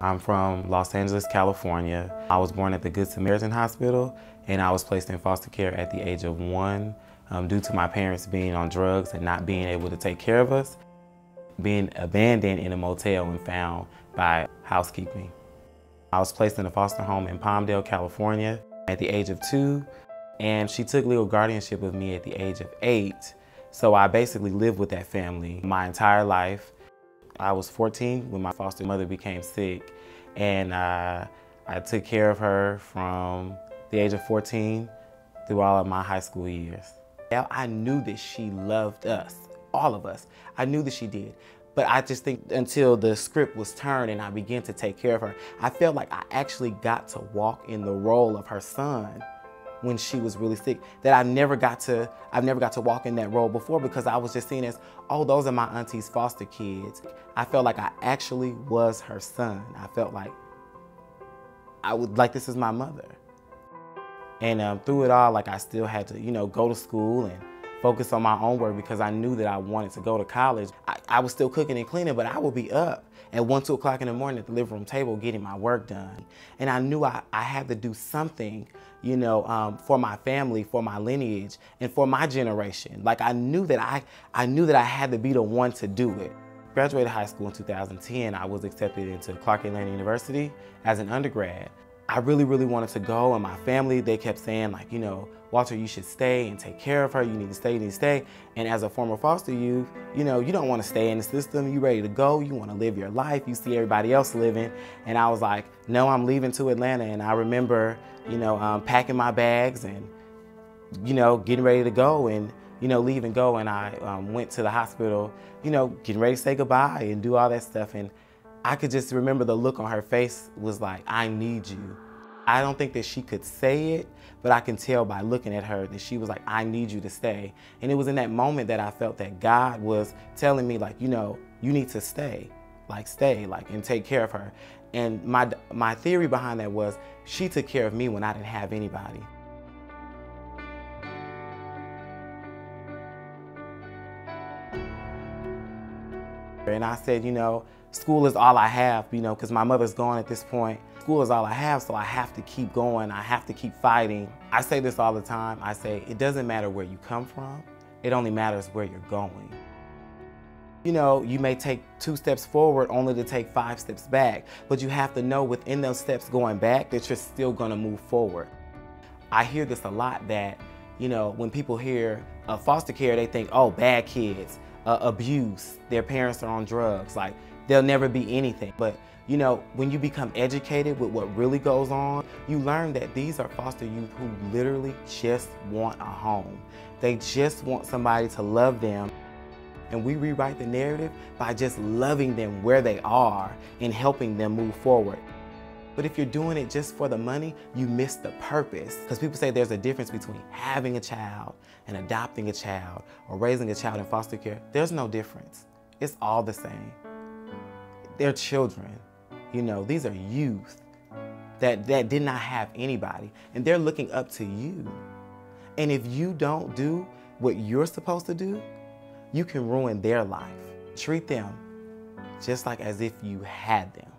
I'm from Los Angeles, California. I was born at the Good Samaritan Hospital, and I was placed in foster care at the age of 1 due to my parents being on drugs and not being able to take care of us, being abandoned in a motel and found by housekeeping. I was placed in a foster home in Palmdale, California at the age of 2, and she took legal guardianship of me at the age of 8. So I basically lived with that family my entire life. I was 14 when my foster mother became sick, and I took care of her from the age of 14 through all of my high school years. I knew that she loved us, all of us. I knew that she did. But I just think until the script was turned and I began to take care of her, I felt like I actually got to walk in the role of her son when she was really sick, that I've never got to walk in that role before, because I was just seen as, oh, those are my auntie's foster kids. I felt like I actually was her son. I felt like this is my mother. And through it all, like, I still had to, go to school and focus on my own work, because I knew that I wanted to go to college. I was still cooking and cleaning, but I would be up at 1, 2 o'clock in the morning at the living room table getting my work done. And I knew I had to do something, for my family, for my lineage, and for my generation. Like, I knew that I had to be the one to do it. Graduated high school in 2010. I was accepted into Clark Atlanta University as an undergrad. I really, really wanted to go, and my family, they kept saying, like, Walter, you should stay and take care of her. You need to stay, you need to stay. And as a former foster youth, you don't want to stay in the system. You ready to go, you want to live your life. You see everybody else living. And I was like, no, I'm leaving to Atlanta. And I remember, packing my bags and, getting ready to go and, leave and go. And I went to the hospital, getting ready to say goodbye and do all that stuff. And I could just remember the look on her face was like, I need you. I don't think that she could say it, but I can tell by looking at her that she was like, I need you to stay. And it was in that moment that I felt that God was telling me, like, you need to stay, and take care of her. And my theory behind that was she took care of me when I didn't have anybody. And I said, school is all I have, because my mother's gone at this point. School is all I have, so I have to keep going. I have to keep fighting. I say this all the time. I say, it doesn't matter where you come from. It only matters where you're going. You may take 2 steps forward only to take 5 steps back, but you have to know within those steps going back that you're still gonna move forward. I hear this a lot that, when people hear foster care, they think, oh, bad kids, abuse, their parents are on drugs, like they'll never be anything. But when you become educated with what really goes on, you learn that these are foster youth who literally just want a home. They just want somebody to love them. And we rewrite the narrative by just loving them where they are and helping them move forward. But if you're doing it just for the money, you miss the purpose. Because people say there's a difference between having a child and adopting a child or raising a child in foster care. There's no difference. It's all the same. They're children. These are youth that did not have anybody, and they're looking up to you. And if you don't do what you're supposed to do, you can ruin their life. Treat them just like as if you had them.